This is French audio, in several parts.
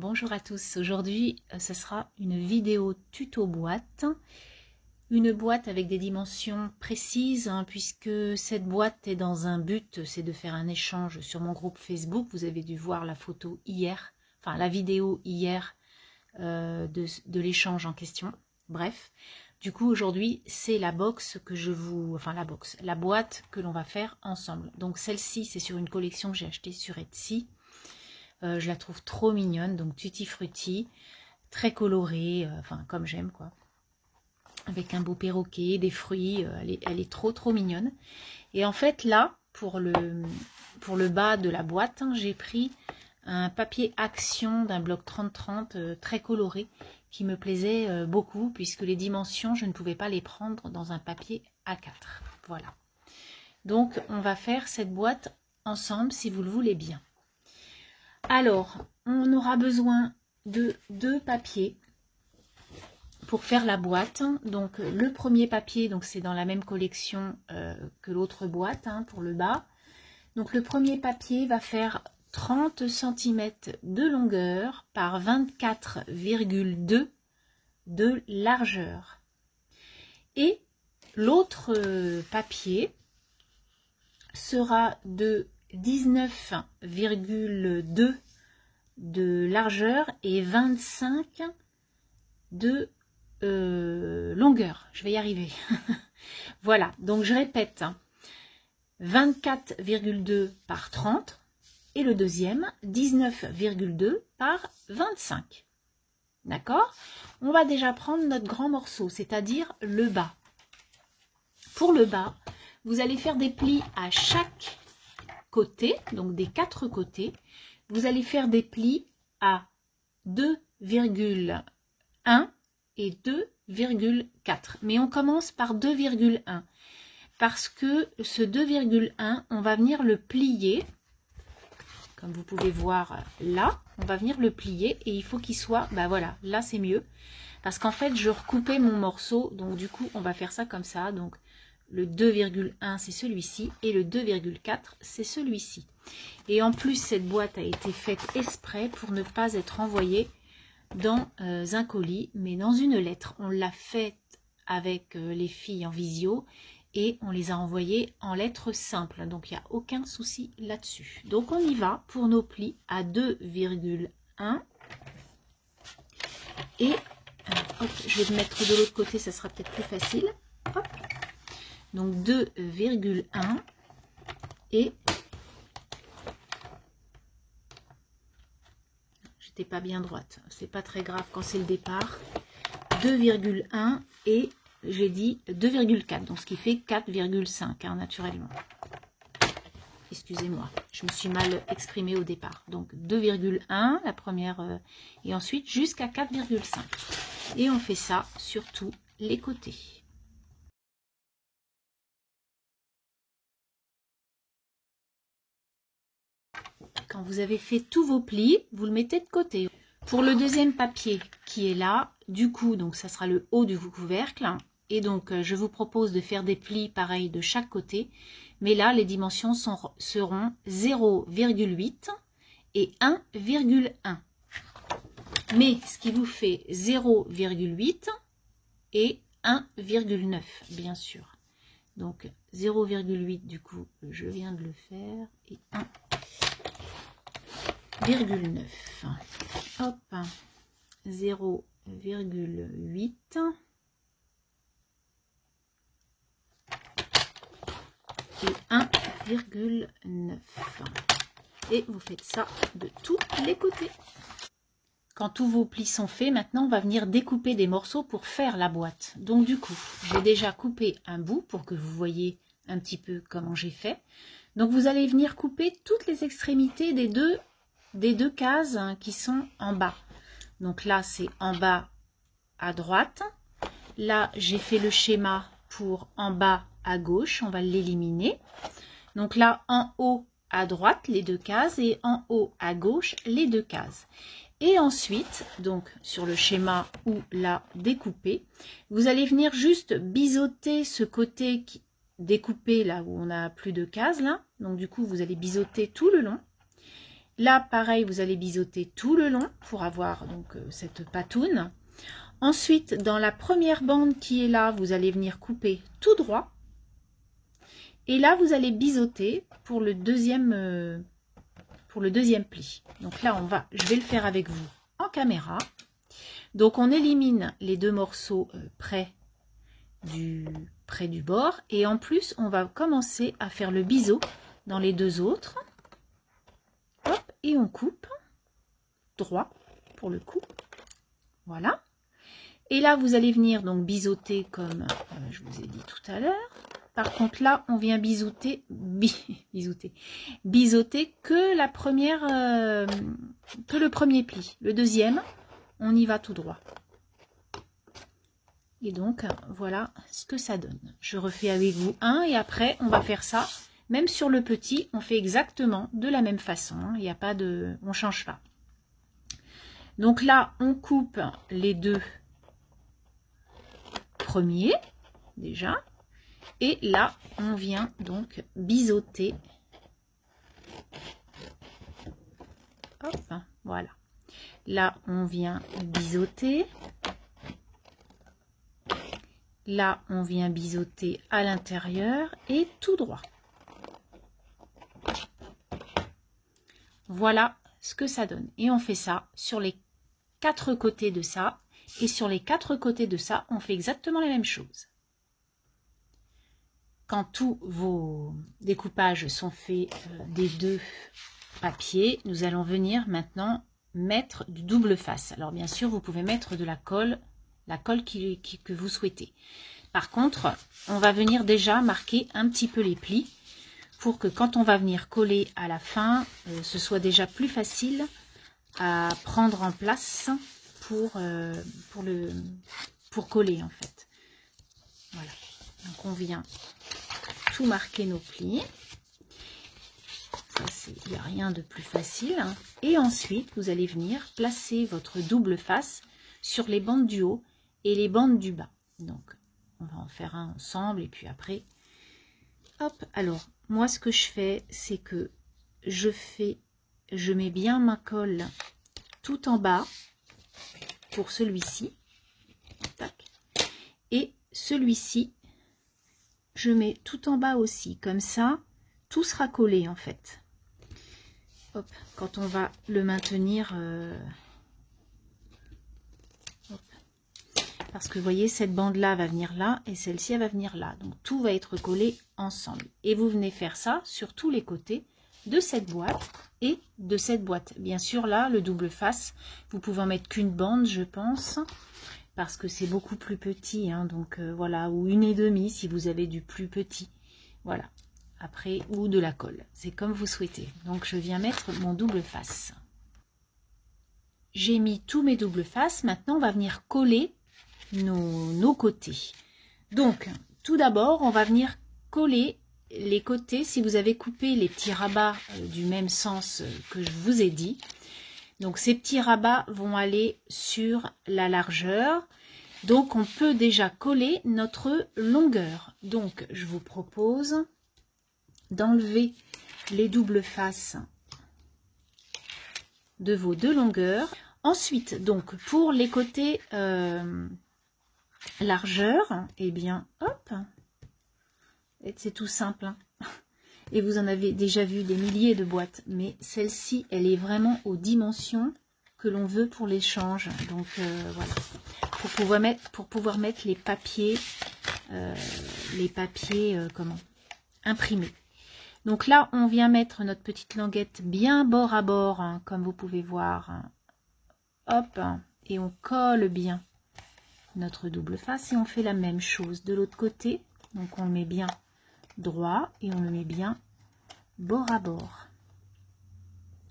Bonjour à tous, aujourd'hui ce sera une vidéo tuto boîte, une boîte avec des dimensions précises puisque cette boîte est dans un but, c'est de faire un échange sur mon groupe Facebook. Vous avez dû voir la photo hier, enfin la vidéo hier de l'échange en question. Bref, du coup aujourd'hui c'est la box que je vous, enfin la boîte que l'on va faire ensemble. Donc celle-ci c'est sur une collection que j'ai achetée sur Etsy. Je la trouve trop mignonne, donc tutti frutti, très colorée, enfin comme j'aime quoi. Avec un beau perroquet, des fruits, elle est trop mignonne. Et en fait là, pour le bas de la boîte, j'ai pris un papier action d'un bloc 30-30 très coloré qui me plaisait beaucoup puisque les dimensions, je ne pouvais pas les prendre dans un papier A4. Voilà. Donc on va faire cette boîte ensemble si vous le voulez bien. Alors, on aura besoin de 2 papiers pour faire la boîte. Donc, le premier papier, donc c'est dans la même collection que l'autre boîte pour le bas. Donc, le premier papier va faire 30 cm de longueur par 24,2 de largeur. Et l'autre papier sera de 19,2 de largeur et 25 de longueur. Je vais y arriver. Voilà, donc je répète, 24,2 par 30 et le deuxième 19,2 par 25. D'accord? On va déjà prendre notre grand morceau, c'est-à-dire le bas. Pour le bas, vous allez faire des plis à chaque côté, donc des 4 côtés. Vous allez faire des plis à 2,1 et 2,4. Mais on commence par 2,1 parce que ce 2,1, on va venir le plier. Comme vous pouvez voir là, on va venir le plier et il faut qu'il soit, ben voilà, là c'est mieux. Parce qu'en fait, je recoupais mon morceau, donc du coup, on va faire ça comme ça. Donc, le 2,1 c'est celui-ci et le 2,4 c'est celui-ci. Et en plus cette boîte a été faite exprès pour ne pas être envoyée dans un colis mais dans une lettre. On l'a faite avec les filles en visio et on les a envoyées en lettres simples. Donc il n'y a aucun souci là-dessus. Donc on y va pour nos plis à 2,1 et hop, je vais le mettre de l'autre côté, ça sera peut-être plus facile. Hop. Donc 2,1 et j'étais pas bien droite, c'est pas très grave quand c'est le départ. 2,1 et j'ai dit 2,4, donc ce qui fait 4,5 naturellement. Excusez-moi, je me suis mal exprimée au départ. Donc 2,1 la première et ensuite jusqu'à 4,5. Et on fait ça sur tous les côtés. Quand vous avez fait tous vos plis, vous le mettez de côté. Pour le deuxième papier qui est là, du coup, donc ça sera le haut du couvercle. Et donc, je vous propose de faire des plis pareils de chaque côté. Mais là, les dimensions seront 0,8 et 1,1. Mais ce qui vous fait 0,8 et 1,9, bien sûr. Donc, 0,8, du coup, je viens de le faire. Et 1,9. Hop, 0,8 et 1,9. Et vous faites ça de tous les côtés. Quand tous vos plis sont faits, maintenant on va venir découper des morceaux pour faire la boîte. Donc du coup, j'ai déjà coupé un bout pour que vous voyez un petit peu comment j'ai fait. Donc vous allez venir couper toutes les extrémités des deux cases qui sont en bas. Donc là c'est en bas à droite, là j'ai fait le schéma pour en bas à gauche, on va l'éliminer. Donc là en haut à droite les 2 cases et en haut à gauche les 2 cases. Et ensuite, donc sur le schéma où là découpé, vous allez venir juste biseauter ce côté découpé là où on a plus de cases là. Donc du coup vous allez biseauter tout le long. Là, pareil, vous allez biseauter tout le long pour avoir donc cette patoune. Ensuite, dans la première bande qui est là, vous allez venir couper tout droit. Et là, vous allez biseauter pour le deuxième pli. Donc là, je vais le faire avec vous en caméra. Donc, on élimine les deux morceaux près du bord. Et en plus, on va commencer à faire le biseau dans les deux autres. Hop, et on coupe droit pour le coup. Voilà. Et là, vous allez venir donc biseauter comme je vous ai dit tout à l'heure. Par contre, là, on vient biseauter que le premier pli. Le deuxième, on y va tout droit. Et donc, voilà ce que ça donne. Je refais avec vous un et après, on va faire ça. Même sur le petit, on fait exactement de la même façon. Hein. Il n'y a pas de... On ne change pas. Donc là, on coupe les deux premiers, déjà. Et là, on vient donc biseauter. Hop, voilà. Là, on vient biseauter. Là, on vient biseauter à l'intérieur et tout droit. Voilà ce que ça donne. Et on fait ça sur les 4 côtés de ça. Et sur les 4 côtés de ça, on fait exactement la même chose. Quand tous vos découpages sont faits des deux papiers, nous allons venir maintenant mettre du double face. Alors bien sûr, vous pouvez mettre de la colle que vous souhaitez. Par contre, on va venir déjà marquer un petit peu les plis pour que quand on va venir coller à la fin, ce soit déjà plus facile à prendre en place pour coller en fait. Voilà. Donc on vient tout marquer nos plis. Il n'y a rien de plus facile. Hein. Et ensuite, vous allez venir placer votre double face sur les bandes du haut et les bandes du bas. Donc, on va en faire un ensemble et puis après, hop. Alors, moi, ce que je fais, c'est que je mets bien ma colle tout en bas pour celui-ci. Et celui-ci, je mets tout en bas aussi. Comme ça, tout sera collé en fait. Hop, quand on va le maintenir... parce que vous voyez, cette bande-là va venir là et celle-ci, elle va venir là. Donc, tout va être collé ensemble. Et vous venez faire ça sur tous les côtés de cette boîte et de cette boîte. Bien sûr, là, le double face, vous pouvez en mettre qu'une bande, je pense, parce que c'est beaucoup plus petit. Hein, donc, voilà, ou 1,5 si vous avez du plus petit. Voilà. Après, ou de la colle. C'est comme vous souhaitez. Donc, je viens mettre mon double face. J'ai mis tous mes doubles faces. Maintenant, on va venir coller nos côtés. Donc, tout d'abord, on va venir coller les côtés. Si vous avez coupé les petits rabats du même sens que je vous ai dit. Donc, ces petits rabats vont aller sur la largeur. Donc, on peut déjà coller notre longueur. Donc, je vous propose d'enlever les doubles faces de vos deux longueurs. Ensuite, donc, pour les côtés largeur, eh bien, hop, c'est tout simple. Hein. Et vous en avez déjà vu des milliers de boîtes, mais celle-ci, elle est vraiment aux dimensions que l'on veut pour l'échange. Donc, voilà, pour pouvoir mettre les papiers, comment, imprimés. Donc là, on vient mettre notre petite languette bien bord à bord, hein, comme vous pouvez voir. Hein. Hop, et on colle bien notre double face et on fait la même chose de l'autre côté. Donc on le met bien droit et on le met bien bord à bord.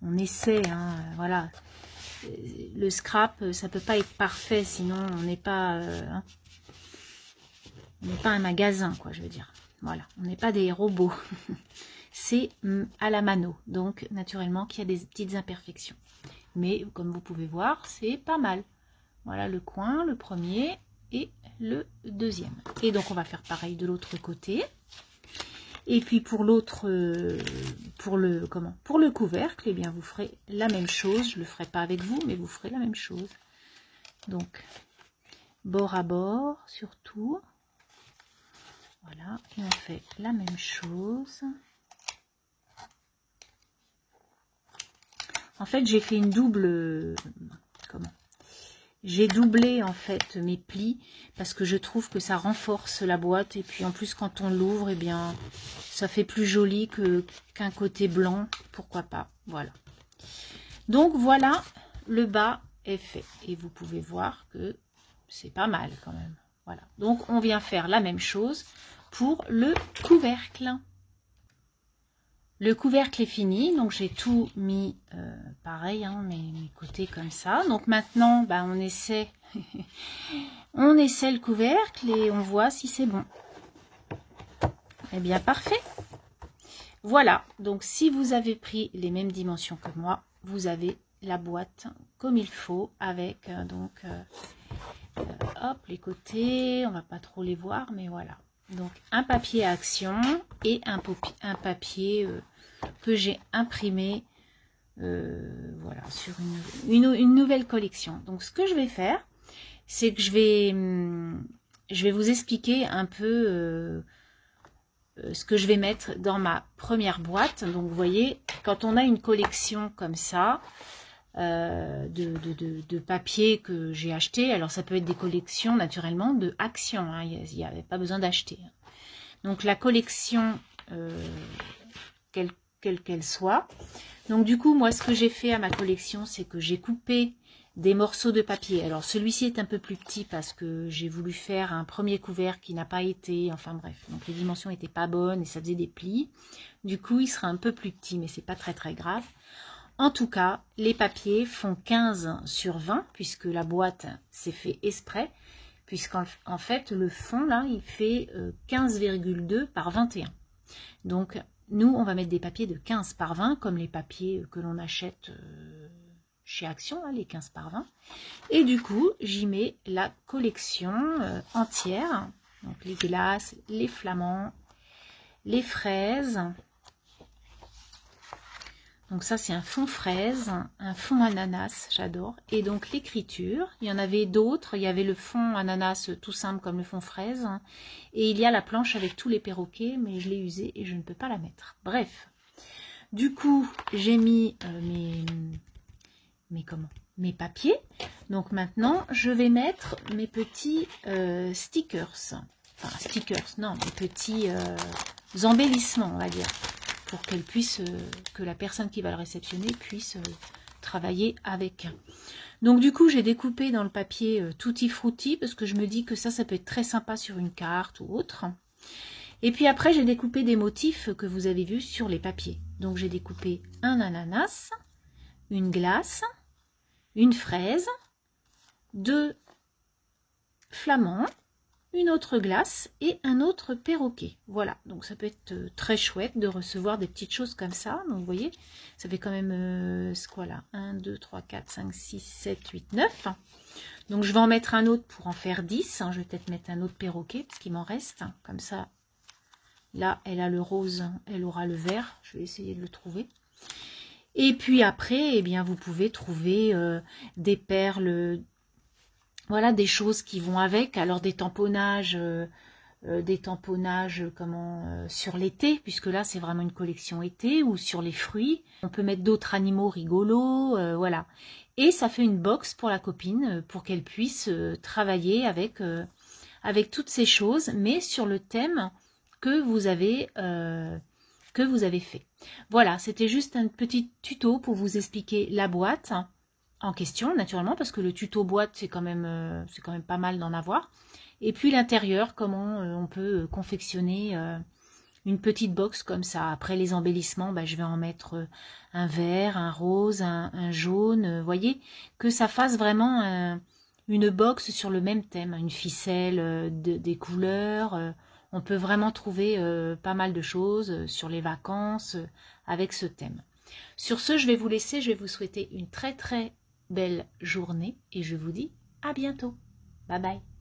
On essaie, hein, voilà. Le scrap, ça peut pas être parfait, sinon on n'est pas, hein, on n'est pas un magasin, quoi, je veux dire. Voilà, on n'est pas des robots. C'est à la mano, donc naturellement qu'il y a des petites imperfections. Mais comme vous pouvez voir, c'est pas mal. Voilà le coin, le premier et le deuxième. Et donc on va faire pareil de l'autre côté. Et puis pour pour le couvercle, eh bien vous ferez la même chose. Je le ferai pas avec vous, mais vous ferez la même chose. Donc bord à bord surtout. Voilà, et on fait la même chose. En fait, j'ai fait une double... J'ai doublé en fait mes plis parce que je trouve que ça renforce la boîte. Et puis en plus, quand on l'ouvre, eh bien, ça fait plus joli qu'un côté blanc. Pourquoi pas, voilà. Donc voilà, le bas est fait. Et vous pouvez voir que c'est pas mal quand même. Voilà, donc on vient faire la même chose pour le couvercle. Le couvercle est fini, donc j'ai tout mis pareil, hein, mes côtés comme ça. Donc maintenant, bah, on essaie le couvercle et on voit si c'est bon. Eh bien, parfait. Voilà, donc si vous avez pris les mêmes dimensions que moi, vous avez la boîte comme il faut avec hop, les côtés, on va pas trop les voir, mais voilà. Donc un papier à action et un papier que j'ai imprimé voilà, sur une nouvelle collection. Donc ce que je vais faire, c'est que je vais vous expliquer un peu ce que je vais mettre dans ma première boîte. Donc vous voyez, quand on a une collection comme ça, de papier que j'ai acheté. Alors ça peut être des collections naturellement de actions, hein, il n'y avait pas besoin d'acheter. Donc la collection, quelle qu'elle soit. Donc du coup, moi ce que j'ai fait à ma collection, c'est que j'ai coupé des morceaux de papier. Alors celui-ci est un peu plus petit parce que j'ai voulu faire un premier couvert qui n'a pas été, enfin bref, donc les dimensions n'étaient pas bonnes et ça faisait des plis. Du coup, il sera un peu plus petit, mais c'est pas très très grave. En tout cas, les papiers font 15 sur 20, puisque la boîte s'est fait exprès, puisqu'en fait, le fond, là, il fait 15,2 par 21. Donc, nous, on va mettre des papiers de 15 par 20, comme les papiers que l'on achète chez Action, hein, les 15 par 20. Et du coup, j'y mets la collection entière, donc les glaces, les flamands, les fraises. Donc ça, c'est un fond fraise, un fond ananas, j'adore. Et donc l'écriture, il y en avait d'autres. Il y avait le fond ananas tout simple comme le fond fraise. Et il y a la planche avec tous les perroquets, mais je l'ai usée et je ne peux pas la mettre. Bref, du coup, j'ai mis mes papiers. Donc maintenant, je vais mettre mes petits stickers. Enfin, stickers, non, mes petits embellissements, on va dire, pour qu'elle puisse, que la personne qui va le réceptionner puisse travailler avec. Donc du coup, j'ai découpé dans le papier Tutti Frutti, parce que je me dis que ça peut être très sympa sur une carte ou autre. Et puis après, j'ai découpé des motifs que vous avez vus sur les papiers. Donc j'ai découpé un ananas, une glace, une fraise, 2 flamands, une autre glace et un autre perroquet. Voilà, donc ça peut être très chouette de recevoir des petites choses comme ça. Donc vous voyez, ça fait quand même, c'est quoi là, 1, 2, 3, 4, 5, 6, 7, 8, 9. Donc je vais en mettre un autre pour en faire 10. Je vais peut-être mettre un autre perroquet parce qu'il m'en reste. Comme ça, là, elle a le rose, elle aura le vert. Je vais essayer de le trouver. Et puis après, eh bien, vous pouvez trouver des perles. Voilà, des choses qui vont avec. Alors des tamponnages sur l'été, puisque là c'est vraiment une collection été, ou sur les fruits. On peut mettre d'autres animaux rigolos, voilà. Et ça fait une box pour la copine, pour qu'elle puisse travailler avec toutes ces choses, mais sur le thème que vous avez fait. Voilà, c'était juste un petit tuto pour vous expliquer la boîte en question, naturellement, parce que le tuto boîte, c'est quand même pas mal d'en avoir. Et puis l'intérieur, comment on peut confectionner une petite box comme ça. Après les embellissements, bah, je vais en mettre un vert, un rose, un jaune. Voyez, que ça fasse vraiment une box sur le même thème, une ficelle, des couleurs. On peut vraiment trouver pas mal de choses sur les vacances avec ce thème. Sur ce, je vais vous laisser. Je vais vous souhaiter une très très belle journée et je vous dis à bientôt. Bye bye.